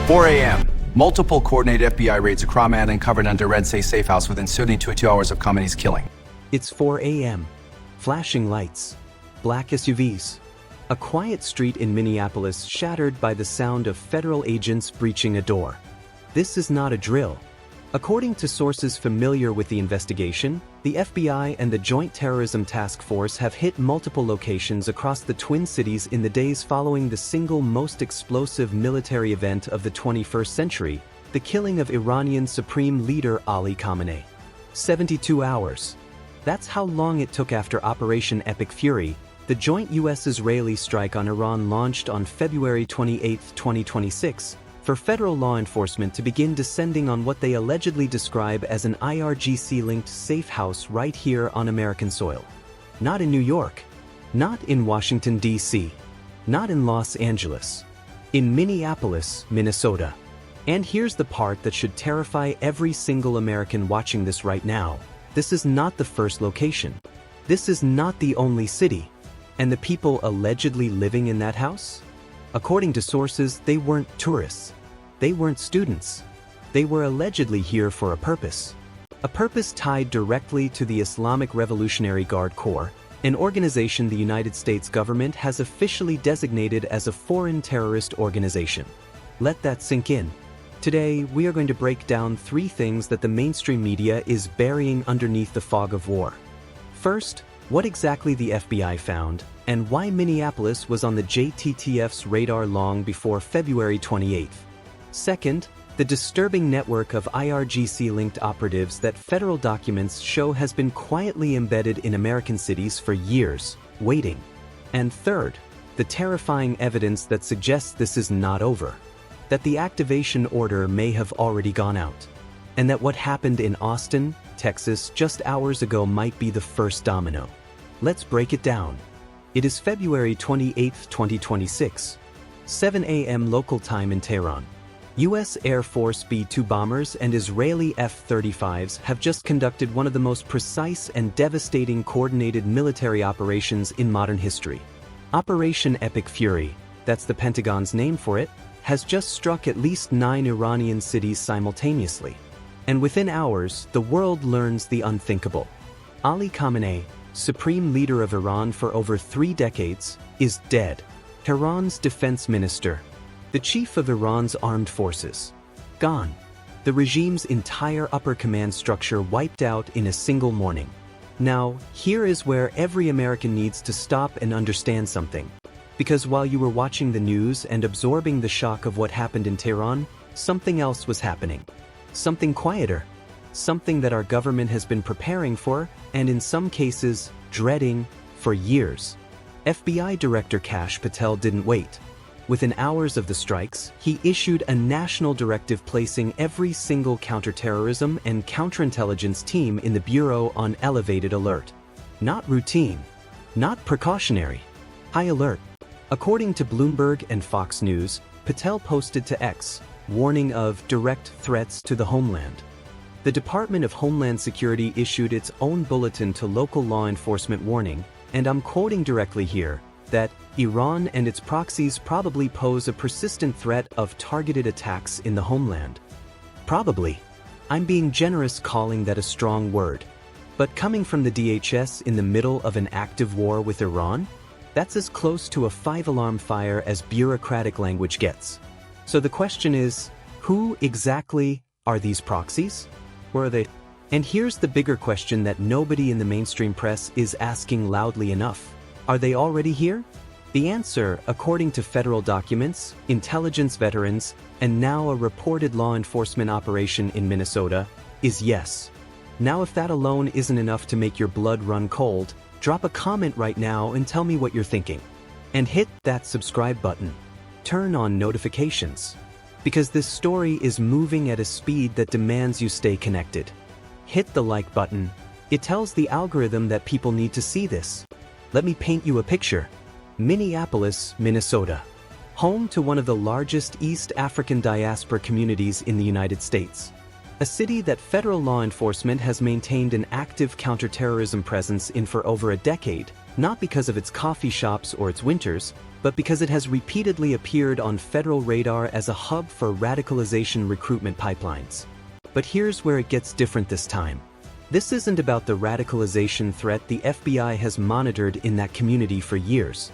4 a.m. Multiple coordinated FBI raids at Khamenei uncovered under Red Say safe house within 72 hours of Khamenei's killing. It's 4 a.m. Flashing lights. Black SUVs. A quiet street in Minneapolis shattered by the sound of federal agents breaching a door. This is not a drill. According to sources familiar with the investigation, the FBI and the Joint Terrorism Task Force have hit multiple locations across the Twin Cities in the days following the single most explosive military event of the 21st century, the killing of Iranian Supreme Leader Ali Khamenei. 72 hours. That's how long it took after Operation Epic Fury, the joint U.S. Israeli strike on Iran launched on February 28, 2026, for federal law enforcement to begin descending on what they allegedly describe as an IRGC-linked safe house right here on American soil. Not in New York. Not in Washington, D.C. Not in Los Angeles. In Minneapolis, Minnesota. And here's the part that should terrify every single American watching this right now. This is not the first location. This is not the only city. And the people allegedly living in that house? According to sources, they weren't tourists. They weren't students. They were allegedly here for a purpose. A purpose tied directly to the Islamic Revolutionary Guard Corps, an organization the United States government has officially designated as a foreign terrorist organization. Let that sink in. Today, we are going to break down 3 things that the mainstream media is burying underneath the fog of war. First, what exactly the FBI found, and why Minneapolis was on the JTTF's radar long before February 28th. Second, the disturbing network of IRGC-linked operatives that federal documents show has been quietly embedded in American cities for years, waiting. And third, the terrifying evidence that suggests this is not over, that the activation order may have already gone out, and that what happened in Austin, Texas, just hours ago might be the first domino. Let's break it down. It is February 28, 2026, 7 a.m. local time in Tehran. U.S. Air Force B-2 bombers and Israeli F-35s have just conducted one of the most precise and devastating coordinated military operations in modern history. Operation Epic Fury, that's the Pentagon's name for it, has just struck at least 9 Iranian cities simultaneously. And within hours, the world learns the unthinkable. Ali Khamenei, supreme leader of Iran for over 3 decades, is dead. Tehran's defense minister, the chief of Iran's armed forces, gone. The regime's entire upper command structure wiped out in a single morning. Now, here is where every American needs to stop and understand something. Because while you were watching the news and absorbing the shock of what happened in Tehran, something else was happening. Something quieter. Something that our government has been preparing for, and in some cases, dreading, for years. FBI Director Kash Patel didn't wait. Within hours of the strikes, he issued a national directive placing every single counterterrorism and counterintelligence team in the Bureau on elevated alert. Not routine. Not precautionary. High alert. According to Bloomberg and Fox News, Patel posted to X, warning of direct threats to the homeland. The Department of Homeland Security issued its own bulletin to local law enforcement warning, and I'm quoting directly here, that Iran and its proxies probably pose a persistent threat of targeted attacks in the homeland. Probably. I'm being generous calling that a strong word. But coming from the DHS in the middle of an active war with Iran? That's as close to a 5-alarm fire as bureaucratic language gets. So the question is, who exactly are these proxies? Where are they? And here's the bigger question that nobody in the mainstream press is asking loudly enough. Are they already here? The answer, according to federal documents, intelligence veterans, and now a reported law enforcement operation in Minnesota, is yes. Now if that alone isn't enough to make your blood run cold, drop a comment right now and tell me what you're thinking. And hit that subscribe button. Turn on notifications. Because this story is moving at a speed that demands you stay connected. Hit the like button. It tells the algorithm that people need to see this. Let me paint you a picture. Minneapolis, Minnesota. Home to one of the largest East African diaspora communities in the United States. a city that federal law enforcement has maintained an active counterterrorism presence in for over a decade, not because of its coffee shops or its winters, but because it has repeatedly appeared on federal radar as a hub for radicalization recruitment pipelines. But here's where it gets different this time. This isn't about the radicalization threat the FBI has monitored in that community for years.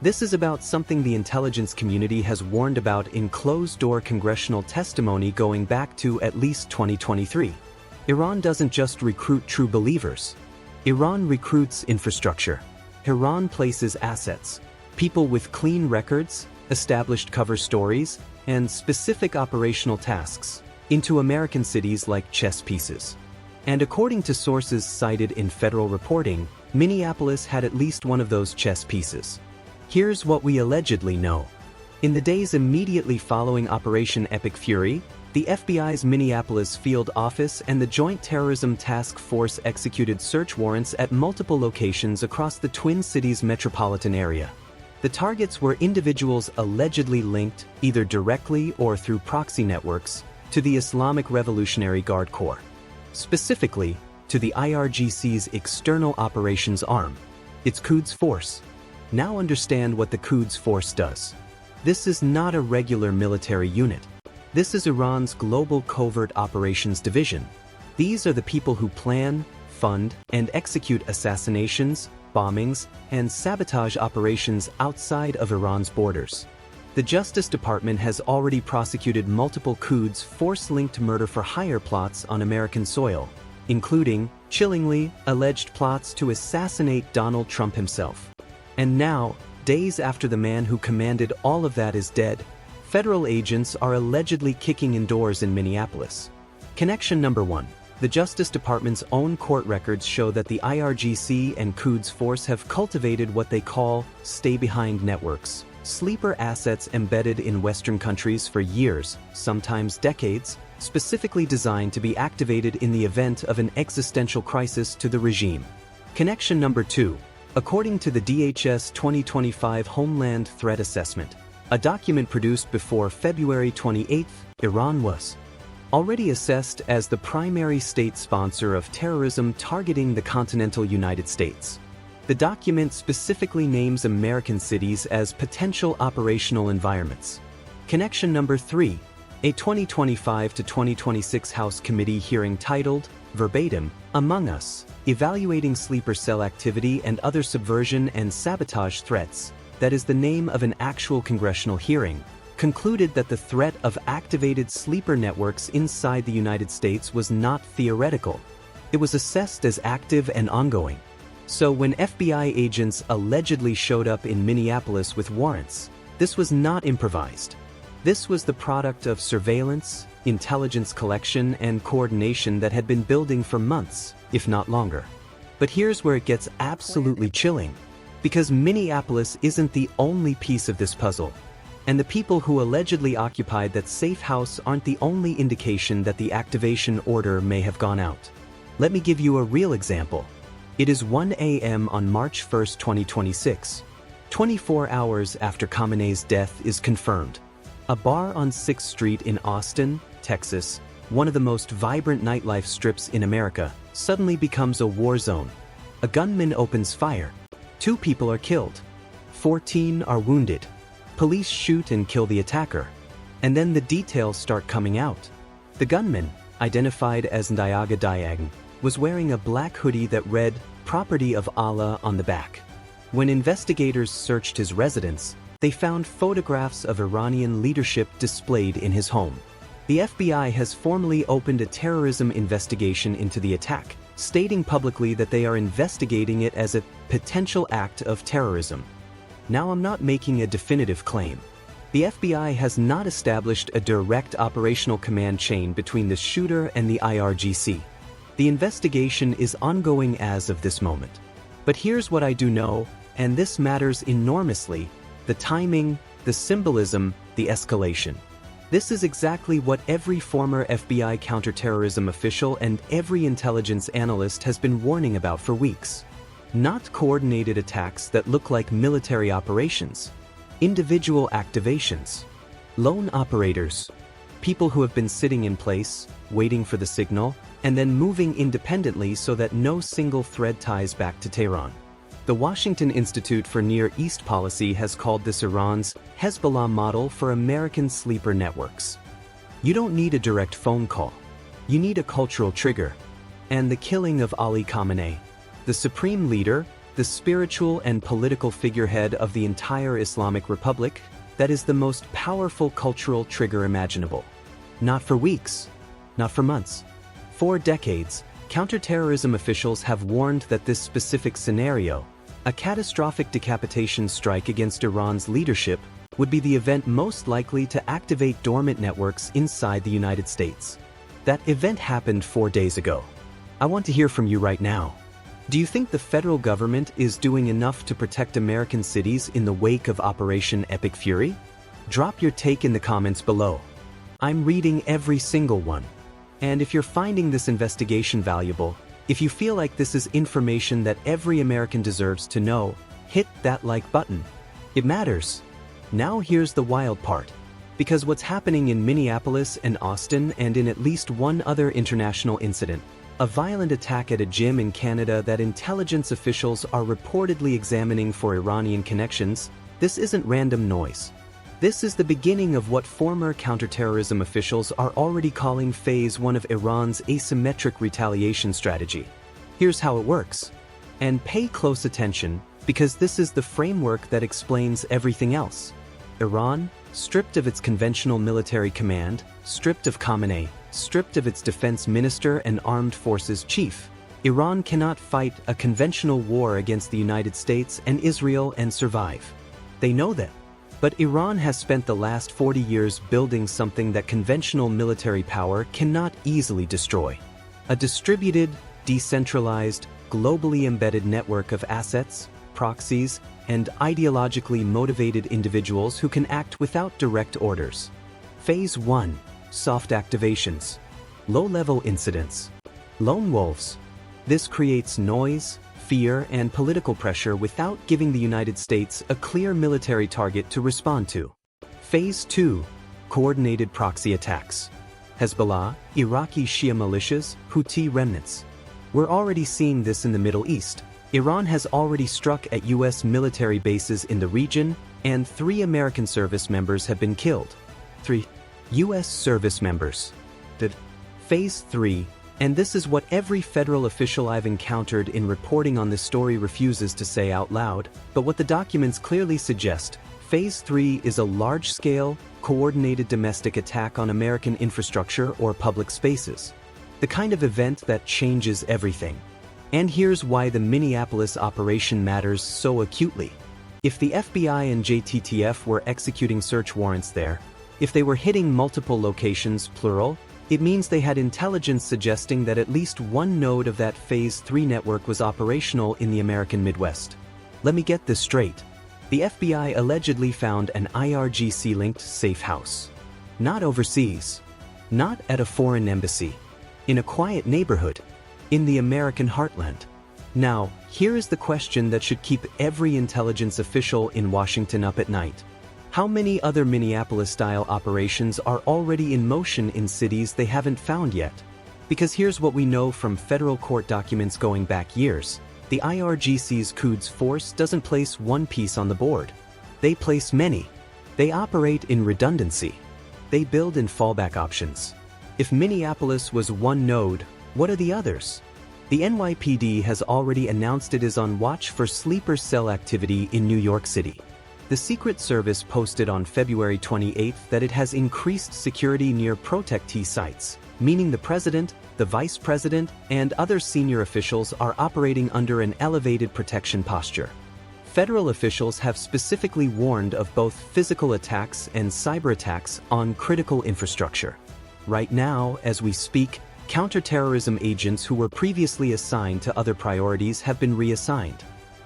This is about something the intelligence community has warned about in closed-door congressional testimony going back to at least 2023. Iran doesn't just recruit true believers. Iran recruits infrastructure. Iran places assets, people with clean records, established cover stories, and specific operational tasks into American cities like chess pieces. And according to sources cited in federal reporting, Minneapolis had at least one of those chess pieces. Here's what we allegedly know. In the days immediately following Operation Epic Fury, the FBI's Minneapolis field office and the Joint Terrorism Task Force executed search warrants at multiple locations across the Twin Cities metropolitan area. The targets were individuals allegedly linked, either directly or through proxy networks, to the Islamic Revolutionary Guard Corps. Specifically, to the IRGC's external operations arm, its Quds Force. Now understand what the Quds Force does. This is not a regular military unit. This is Iran's Global Covert Operations Division. These are the people who plan, fund, and execute assassinations, bombings, and sabotage operations outside of Iran's borders. The Justice Department has already prosecuted multiple Quds Force-linked murder-for-hire plots on American soil, including, chillingly, alleged plots to assassinate Donald Trump himself. And now, days after the man who commanded all of that is dead, federal agents are allegedly kicking in doors in Minneapolis. Connection number 1. The Justice Department's own court records show that the IRGC and Quds Force have cultivated what they call stay-behind networks, sleeper assets embedded in Western countries for years, sometimes decades, specifically designed to be activated in the event of an existential crisis to the regime. Connection number 2. According to the DHS 2025 Homeland Threat Assessment, a document produced before February 28, Iran was already assessed as the primary state sponsor of terrorism targeting the continental United States. The document specifically names American cities as potential operational environments. Connection number 3. A 2025 to 2026 House Committee hearing titled, verbatim, Among Us, Evaluating Sleeper Cell Activity and Other Subversion and Sabotage Threats, that is the name of an actual congressional hearing, concluded that the threat of activated sleeper networks inside the United States was not theoretical. It was assessed as active and ongoing. So when FBI agents allegedly showed up in Minneapolis with warrants, this was not improvised. This was the product of surveillance, intelligence collection, and coordination that had been building for months, if not longer. But here's where it gets absolutely chilling, because Minneapolis isn't the only piece of this puzzle. And the people who allegedly occupied that safe house aren't the only indication that the activation order may have gone out. Let me give you a real example. It is 1 a.m. on March 1, 2026. 24 hours after Khamenei's death is confirmed. A bar on 6th Street in Austin, Texas, one of the most vibrant nightlife strips in America, suddenly becomes a war zone. A gunman opens fire. 2 people are killed. 14 are wounded. Police shoot and kill the attacker. And then the details start coming out. The gunman, identified as Ndiaga Diagne, was wearing a black hoodie that read, Property of Allah on the back. When investigators searched his residence, they found photographs of Iranian leadership displayed in his home. The FBI has formally opened a terrorism investigation into the attack, stating publicly that they are investigating it as a potential act of terrorism. Now, I'm not making a definitive claim. The FBI has not established a direct operational command chain between the shooter and the IRGC. The investigation is ongoing as of this moment. But here's what I do know, and this matters enormously: the timing, the symbolism, the escalation. This is exactly what every former FBI counterterrorism official and every intelligence analyst has been warning about for weeks. Not coordinated attacks that look like military operations. Individual activations. Lone operators. People who have been sitting in place, waiting for the signal, and then moving independently so that no single thread ties back to Tehran. The Washington Institute for Near East Policy has called this Iran's Hezbollah model for American sleeper networks. You don't need a direct phone call. You need a cultural trigger. And the killing of Ali Khamenei, the supreme leader, the spiritual and political figurehead of the entire Islamic Republic, that is the most powerful cultural trigger imaginable. Not for weeks, not for months. For decades, counterterrorism officials have warned that this specific scenario, a catastrophic decapitation strike against Iran's leadership, would be the event most likely to activate dormant networks inside the United States. That event happened 4 days ago. I want to hear from you right now. Do you think the federal government is doing enough to protect American cities in the wake of Operation Epic Fury? Drop your take in the comments below. I'm reading every single one. And if you're finding this investigation valuable, if you feel like this is information that every American deserves to know, hit that like button. It matters. Now here's the wild part. Because what's happening in Minneapolis and Austin and in at least one other international incident, a violent attack at a gym in Canada that intelligence officials are reportedly examining for Iranian connections, this isn't random noise. This is the beginning of what former counterterrorism officials are already calling Phase 1 of Iran's asymmetric retaliation strategy. Here's how it works. And pay close attention, because this is the framework that explains everything else. Iran, stripped of its conventional military command, stripped of Khamenei, stripped of its defense minister and armed forces chief, Iran cannot fight a conventional war against the United States and Israel and survive. They know that. But Iran has spent the last 40 years building something that conventional military power cannot easily destroy. A distributed, decentralized, globally embedded network of assets, proxies, and ideologically motivated individuals who can act without direct orders. Phase 1. Soft activations. Low-level incidents. Lone wolves. This creates noise, fear, and political pressure without giving the United States a clear military target to respond to. Phase 2. Coordinated proxy attacks. Hezbollah, Iraqi Shia militias, Houthi remnants. We're already seeing this in the Middle East. Iran has already struck at U.S. military bases in the region, and 3 American service members have been killed. 3 U.S. service members. Phase 3. And this is what every federal official I've encountered in reporting on this story refuses to say out loud, but what the documents clearly suggest. Phase 3 is a large-scale, coordinated domestic attack on American infrastructure or public spaces. The kind of event that changes everything. And here's why the Minneapolis operation matters so acutely. If the FBI and JTTF were executing search warrants there, if they were hitting multiple locations, plural, it means they had intelligence suggesting that at least one node of that Phase 3 network was operational in the American Midwest. Let me get this straight. The FBI allegedly found an IRGC-linked safe house. Not overseas. Not at a foreign embassy. In a quiet neighborhood. In the American heartland. Now, here is the question that should keep every intelligence official in Washington up at night. How many other Minneapolis-style operations are already in motion in cities they haven't found yet? Because here's what we know from federal court documents going back years. The IRGC's Quds Force doesn't place one piece on the board. They place many. They operate in redundancy. They build in fallback options. If Minneapolis was one node, what are the others? The NYPD has already announced it is on watch for sleeper cell activity in New York City. The Secret Service posted on February 28 that it has increased security near protectee sites, meaning the president, the vice president, and other senior officials are operating under an elevated protection posture. Federal officials have specifically warned of both physical attacks and cyber attacks on critical infrastructure. Right now, as we speak, counterterrorism agents who were previously assigned to other priorities have been reassigned.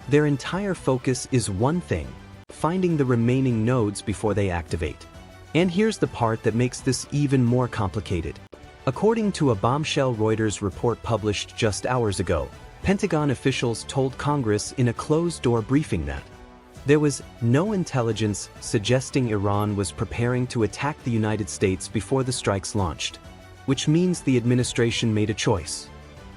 Their entire focus is one thing: finding the remaining nodes before they activate. And here's the part that makes this even more complicated. According to a bombshell Reuters report published just hours ago, Pentagon officials told Congress in a closed-door briefing that there was no intelligence suggesting Iran was preparing to attack the United States before the strikes launched. which means the administration made a choice.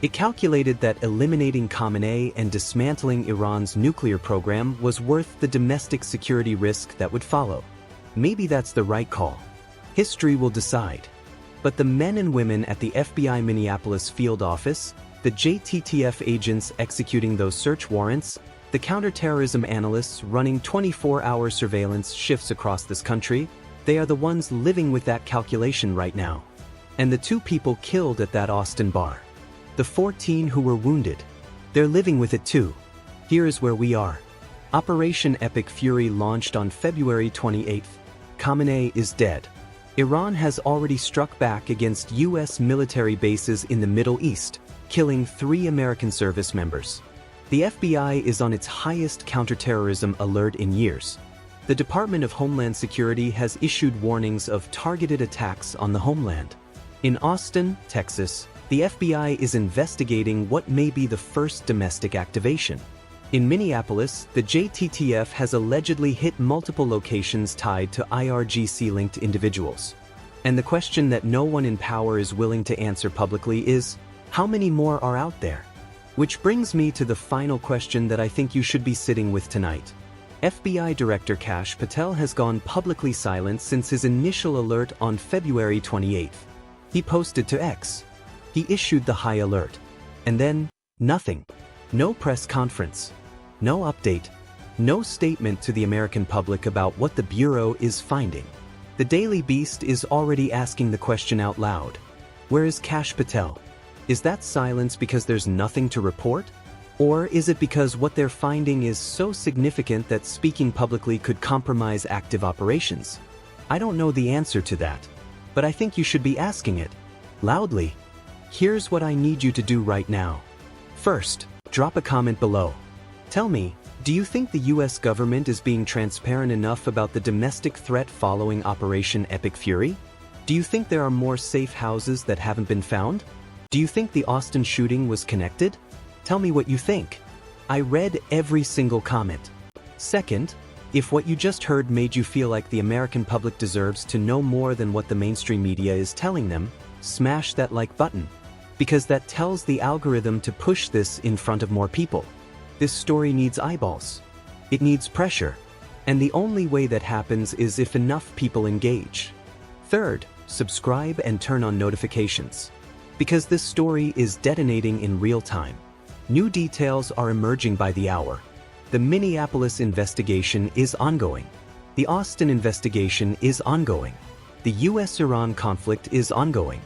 It calculated that eliminating Khamenei and dismantling Iran's nuclear program was worth the domestic security risk that would follow. Maybe that's the right call. History will decide. But the men and women at the FBI Minneapolis field office, the JTTF agents executing those search warrants, the counterterrorism analysts running 24-hour surveillance shifts across this country, they are the ones living with that calculation right now. And the 2 people killed at that Austin bar. The 14 who were wounded. They're living with it too. Here is where we are. Operation Epic Fury launched on February 28th. Khamenei is dead. Iran has already struck back against U.S. military bases in the Middle East, killing 3 American service members. The FBI is on its highest counterterrorism alert in years. The Department of Homeland Security has issued warnings of targeted attacks on the homeland. In Austin, Texas, the FBI is investigating what may be the first domestic activation. In Minneapolis, the JTTF has allegedly hit multiple locations tied to IRGC-linked individuals. And the question that no one in power is willing to answer publicly is, how many more are out there? Which brings me to the final question that I think you should be sitting with tonight. FBI Director Kash Patel has gone publicly silent since his initial alert on February 28th. He posted to X. He issued the high alert. And then, nothing. No press conference. No update. No statement to the American public about what the Bureau is finding. The Daily Beast is already asking the question out loud. Where is Kash Patel? Is that silence because there's nothing to report? Or is it because what they're finding is so significant that speaking publicly could compromise active operations? I don't know the answer to that. But I think you should be asking it. Loudly. Here's what I need you to do right now. First, drop a comment below. Tell me, do you think the U.S. government is being transparent enough about the domestic threat following Operation Epic Fury? Do you think there are more safe houses that haven't been found? Do you think the Austin shooting was connected? Tell me what you think. I read every single comment. Second, if what you just heard made you feel like the American public deserves to know more than what the mainstream media is telling them, smash that like button. Because that tells the algorithm to push this in front of more people. This story needs eyeballs. It needs pressure. And the only way that happens is if enough people engage. Third, subscribe and turn on notifications. Because this story is detonating in real time. New details are emerging by the hour. The Minneapolis investigation is ongoing. The Austin investigation is ongoing. The U.S.-Iran conflict is ongoing.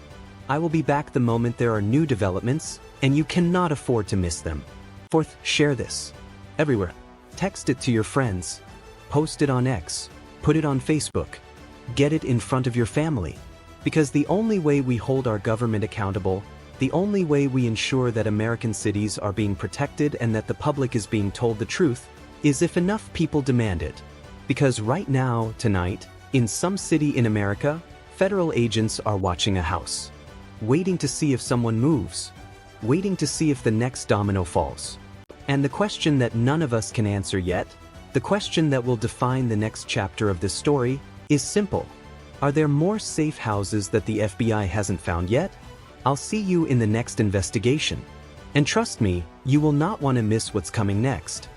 I will be back the moment there are new developments, and you cannot afford to miss them. Fourth, share this. Everywhere. Text it to your friends. Post it on X. Put it on Facebook. Get it in front of your family. Because the only way we hold our government accountable, the only way we ensure that American cities are being protected and that the public is being told the truth, is if enough people demand it. Because right now, tonight, in some city in America, federal agents are watching a house. Waiting to see if someone moves. Waiting to see if the next domino falls. And the question that none of us can answer yet, the question that will define the next chapter of this story, is simple. Are there more safe houses that the FBI hasn't found yet? I'll see you in the next investigation. And trust me, you will not want to miss what's coming next.